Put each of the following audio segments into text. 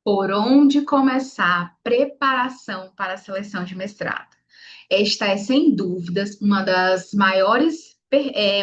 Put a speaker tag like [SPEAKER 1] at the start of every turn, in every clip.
[SPEAKER 1] Por onde começar a preparação para a seleção de mestrado? Esta é, sem dúvidas, uma das maiores,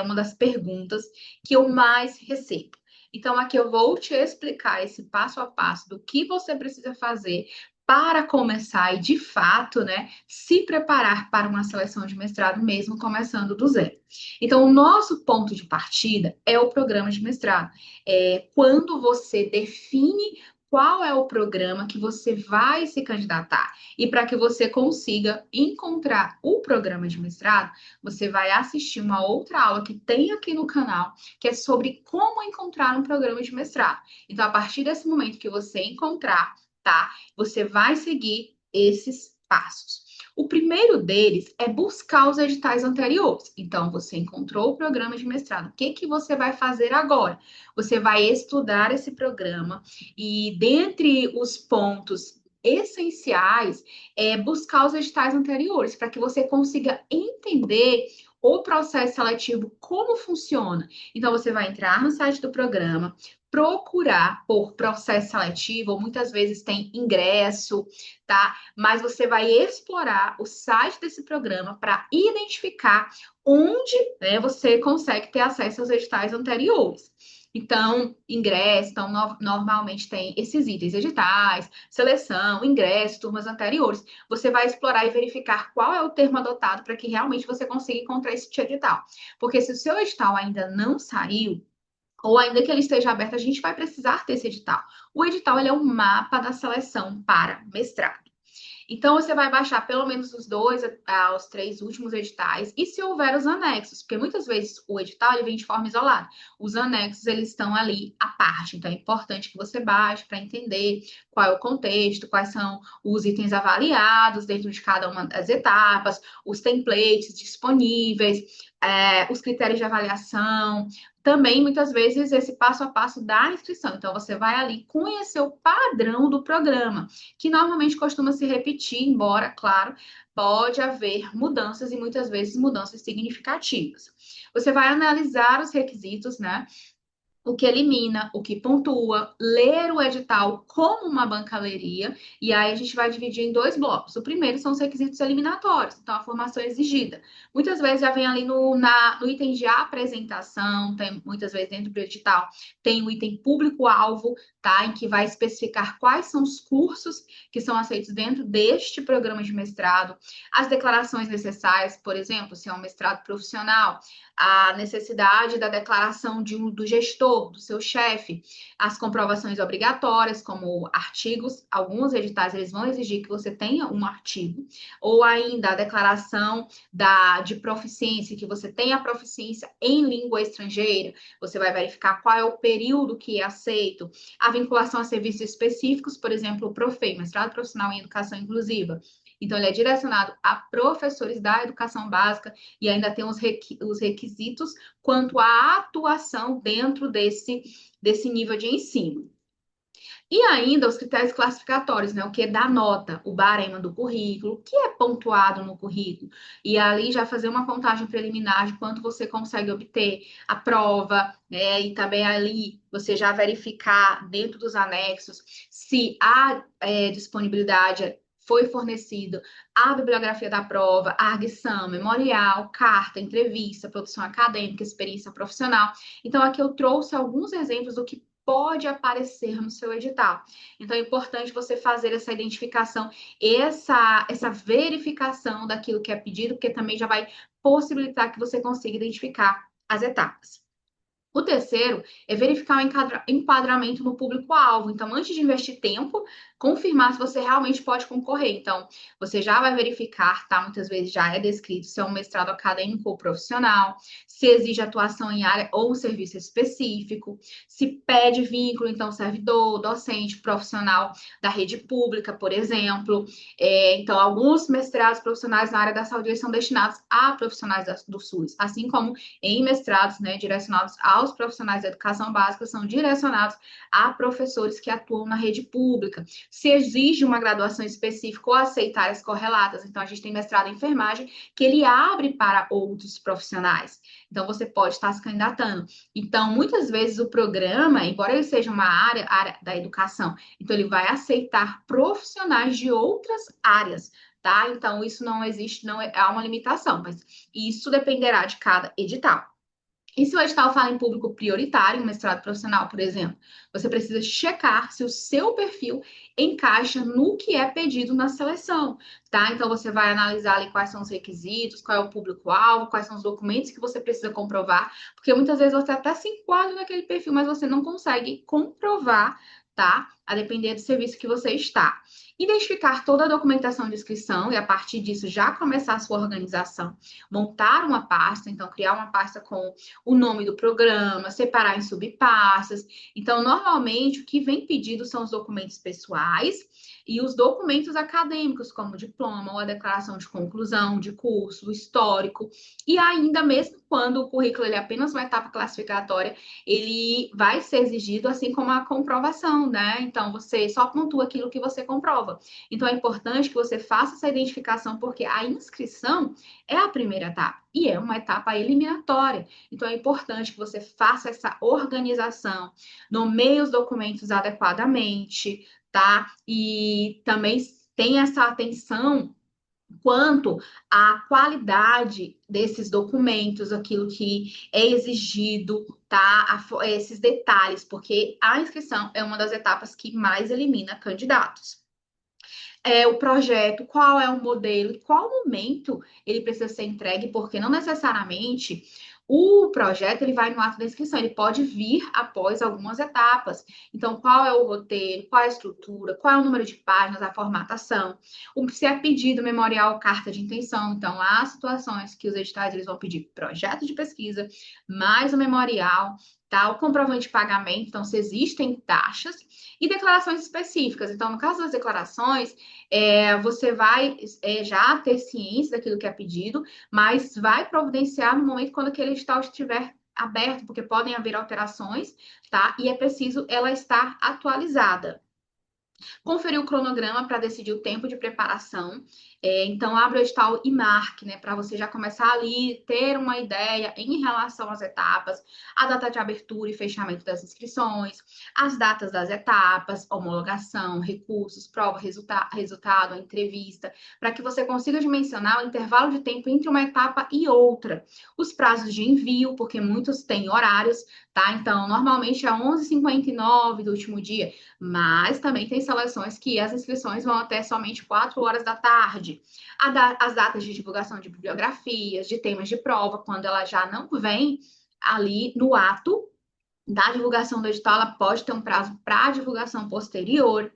[SPEAKER 1] uma das perguntas que eu mais recebo. Então, aqui eu vou te explicar esse passo a passo do que você precisa fazer para começar e, de fato, né, se preparar para uma seleção de mestrado, mesmo começando do zero. Então, o nosso ponto de partida é o programa de mestrado. É quando você define qual é o programa que você vai se candidatar. E para que você consiga encontrar o programa de mestrado, você vai assistir uma outra aula que tem aqui no canal, que é sobre como encontrar um programa de mestrado. Então, a partir desse momento que você encontrar, tá? Você vai seguir esses passos. O primeiro deles é buscar os editais anteriores. Então, você encontrou o programa de mestrado. O que que você vai fazer agora? Você vai estudar esse programa e dentre os pontos essenciais é buscar os editais anteriores para que você consiga entender o processo seletivo, como funciona. Então, você vai entrar no site do programa, procurar por processo seletivo, ou muitas vezes tem ingresso, tá? Mas você vai explorar o site desse programa para identificar onde, né, você consegue ter acesso aos editais anteriores. Então, ingresso, então, normalmente tem esses itens, editais, seleção, ingresso, turmas anteriores. Você vai explorar e verificar qual é o termo adotado para que realmente você consiga encontrar esse edital. Porque se o seu edital ainda não saiu, ou ainda que ele esteja aberto, a gente vai precisar ter esse edital. O edital ele é um mapa da seleção para mestrado. Então, você vai baixar pelo menos os dois aos três últimos editais, e se houver os anexos, porque muitas vezes o edital ele vem de forma isolada. Os anexos, eles estão ali à parte, então é importante que você baixe para entender qual é o contexto, quais são os itens avaliados dentro de cada uma das etapas, os templates disponíveis, os critérios de avaliação, também, muitas vezes, esse passo a passo da inscrição. Então, você vai ali conhecer o padrão do programa, que normalmente costuma se repetir, embora, claro, pode haver mudanças e muitas vezes mudanças significativas. Você vai analisar os requisitos, né? O que elimina, o que pontua, ler o edital como uma bancaleria, e aí a gente vai dividir em dois blocos. O primeiro são os requisitos eliminatórios, então a formação exigida. Muitas vezes já vem ali no item de apresentação, tem muitas vezes dentro do edital, tem o item público-alvo, tá? Em que vai especificar quais são os cursos que são aceitos dentro deste programa de mestrado, as declarações necessárias, por exemplo, se é um mestrado profissional, a necessidade da declaração do gestor, do seu chefe, as comprovações obrigatórias, como artigos, alguns editais eles vão exigir que você tenha um artigo, ou ainda a declaração de proficiência, que você tenha proficiência em língua estrangeira, você vai verificar qual é o período que é aceito, a vinculação a serviços específicos, por exemplo, o PROFEI, mestrado profissional em educação inclusiva. Então, ele é direcionado a professores da educação básica e ainda tem os requisitos quanto à atuação dentro desse nível de ensino. E ainda os critérios classificatórios, né? O que dá nota, o barema do currículo, o que é pontuado no currículo. E ali já fazer uma contagem preliminar de quanto você consegue obter a prova, né? E também ali você já verificar dentro dos anexos se há disponibilidade. Foi fornecido a bibliografia da prova, a arguição, memorial, carta, entrevista, produção acadêmica, experiência profissional. Então, aqui eu trouxe alguns exemplos do que pode aparecer no seu edital. Então, é importante você fazer essa identificação, essa verificação daquilo que é pedido, porque também já vai possibilitar que você consiga identificar as etapas. O terceiro é verificar o enquadramento no público-alvo. Então, antes de investir tempo, confirmar se você realmente pode concorrer. Então, você já vai verificar, tá? Muitas vezes já é descrito se é um mestrado acadêmico ou profissional, se exige atuação em área ou serviço específico, se pede vínculo, então, servidor, docente, profissional da rede pública, por exemplo. Então, alguns mestrados profissionais na área da saúde são destinados a profissionais do SUS, assim como em mestrados, né, direcionados aos os profissionais da educação básica são direcionados a professores que atuam na rede pública. Se exige uma graduação específica ou aceitar áreas correlatas, então a gente tem mestrado em enfermagem, que ele abre para outros profissionais. Então, você pode estar se candidatando. Então, muitas vezes o programa, embora ele seja uma área da educação, então ele vai aceitar profissionais de outras áreas, tá? Então, isso não existe, não é, há uma limitação, mas isso dependerá de cada edital. E se o edital fala em público prioritário, um mestrado profissional, por exemplo, você precisa checar se o seu perfil encaixa no que é pedido na seleção, tá? Então, você vai analisar ali quais são os requisitos, qual é o público-alvo, quais são os documentos que você precisa comprovar, porque muitas vezes você até se enquadra naquele perfil, mas você não consegue comprovar, tá? A depender do serviço que você está. Identificar toda a documentação de inscrição e, a partir disso, já começar a sua organização. Montar uma pasta, então, criar uma pasta com o nome do programa, separar em subpastas. Então, normalmente, o que vem pedido são os documentos pessoais e os documentos acadêmicos, como o diploma ou a declaração de conclusão de curso, o histórico. E ainda mesmo quando o currículo ele é apenas uma etapa classificatória, ele vai ser exigido, assim como a comprovação, né? Então, você só pontua aquilo que você comprova. Então, é importante que você faça essa identificação, porque a inscrição é a primeira etapa e é uma etapa eliminatória. Então, é importante que você faça essa organização, nomeie os documentos adequadamente, tá? E também tenha essa atenção quanto à qualidade desses documentos, aquilo que é exigido, tá? Esses detalhes, porque a inscrição é uma das etapas que mais elimina candidatos. O projeto, qual é o modelo, em qual momento ele precisa ser entregue, porque não necessariamente o projeto ele vai no ato da inscrição, ele pode vir após algumas etapas. Então, qual é o roteiro, qual é a estrutura, qual é o número de páginas, a formatação, se é pedido memorial, carta de intenção. Então, há situações que os editais eles vão pedir projeto de pesquisa, mais o memorial, tá? O comprovante de pagamento, então, se existem taxas e declarações específicas. Então, no caso das declarações, você vai já ter ciência daquilo que é pedido, mas vai providenciar no momento quando aquele edital estiver aberto, porque podem haver alterações, tá? E é preciso ela estar atualizada. Conferir o cronograma para decidir o tempo de preparação. Então, abre o edital e marque, né? Para você já começar ali, ter uma ideia em relação às etapas, a data de abertura e fechamento das inscrições, as datas das etapas, homologação, recursos, prova, resultado, a entrevista, para que você consiga dimensionar o intervalo de tempo entre uma etapa e outra. Os prazos de envio, porque muitos têm horários, tá? Então, normalmente é 11h59 do último dia, mas também tem seleções que as inscrições vão até somente 4 horas da tarde. As datas de divulgação de bibliografias, de temas de prova, quando ela já não vem ali no ato da divulgação do edital, ela pode ter um prazo para divulgação posterior.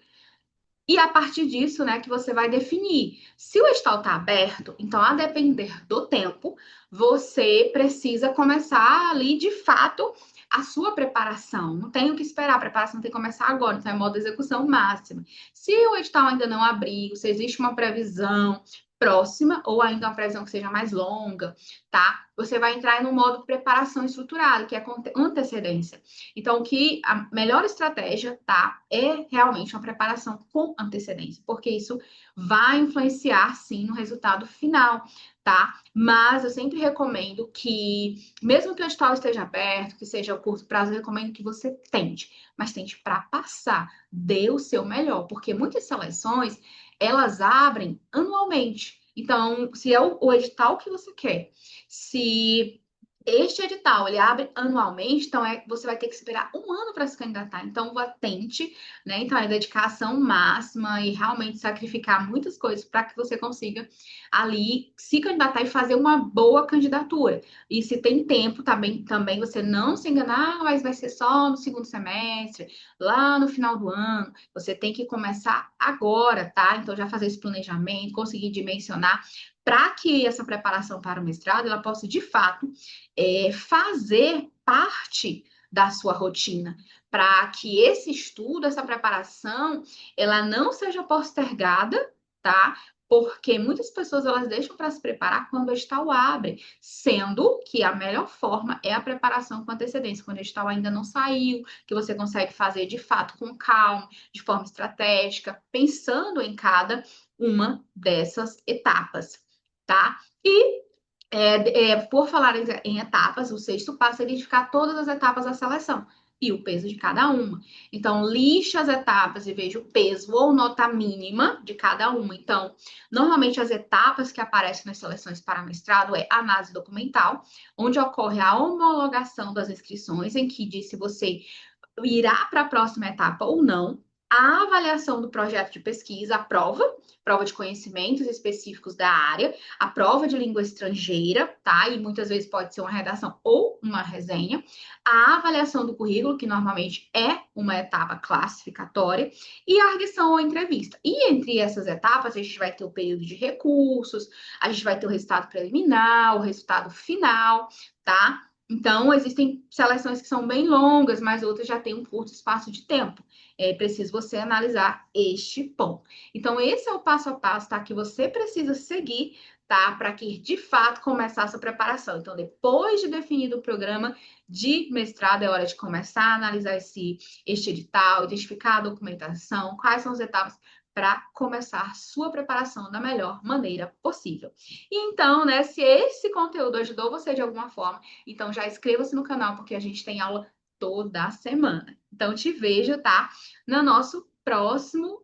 [SPEAKER 1] E a partir disso, né, que você vai definir. Se o edital está aberto, então, a depender do tempo, você precisa começar ali, de fato, a sua preparação. Não tem o que esperar, a preparação tem que começar agora, então é modo execução máxima. Se o edital ainda não abriu, se existe uma previsão próxima ou ainda uma previsão que seja mais longa, tá? Você vai entrar no modo preparação estruturada, que é com antecedência. Então, que a melhor estratégia, tá, é realmente uma preparação com antecedência, porque isso vai influenciar, sim, no resultado final, tá? Mas eu sempre recomendo que, mesmo que o edital esteja aberto, que seja o curto prazo, eu recomendo que você tente, mas tente para passar, dê o seu melhor, porque muitas seleções, elas abrem anualmente. Então, se é o edital que você quer, se este edital, ele abre anualmente, então você vai ter que esperar um ano para se candidatar. Então, tente, né? Então, é dedicação máxima e realmente sacrificar muitas coisas para que você consiga ali se candidatar e fazer uma boa candidatura. E se tem tempo, também você não se enganar, mas vai ser só no segundo semestre, lá no final do ano. Você tem que começar agora, tá? Então, já fazer esse planejamento, conseguir dimensionar para que essa preparação para o mestrado ela possa, de fato, fazer parte da sua rotina, para que esse estudo, essa preparação, ela não seja postergada, tá? porque muitas pessoas elas deixam para se preparar quando o edital abre, sendo que a melhor forma é a preparação com antecedência, quando o edital ainda não saiu, que você consegue fazer de fato com calma, de forma estratégica, pensando em cada uma dessas etapas, tá? E por falar em etapas, o sexto passo é identificar todas as etapas da seleção e o peso de cada uma. Então, lixe as etapas e veja o peso ou nota mínima de cada uma. Então, normalmente as etapas que aparecem nas seleções para mestrado é análise documental, onde ocorre a homologação das inscrições, em que diz se você irá para a próxima etapa ou não. A avaliação do projeto de pesquisa, a prova de conhecimentos específicos da área, a prova de língua estrangeira, tá? E muitas vezes pode ser uma redação ou uma resenha, a avaliação do currículo, que normalmente é uma etapa classificatória, e a arguição ou entrevista. E entre essas etapas, a gente vai ter o período de recursos, a gente vai ter o resultado preliminar, o resultado final, tá? Então, existem seleções que são bem longas, mas outras já têm um curto espaço de tempo. É preciso você analisar este ponto. Então, esse é o passo a passo, tá? Que você precisa seguir, tá? Para que de fato começar a sua preparação. Então, depois de definido o programa de mestrado, é hora de começar a analisar este edital, identificar a documentação, quais são as etapas para começar sua preparação da melhor maneira possível. E então, né, se esse conteúdo ajudou você de alguma forma, então já inscreva-se no canal, porque a gente tem aula toda semana. Então, te vejo, tá? No nosso próximo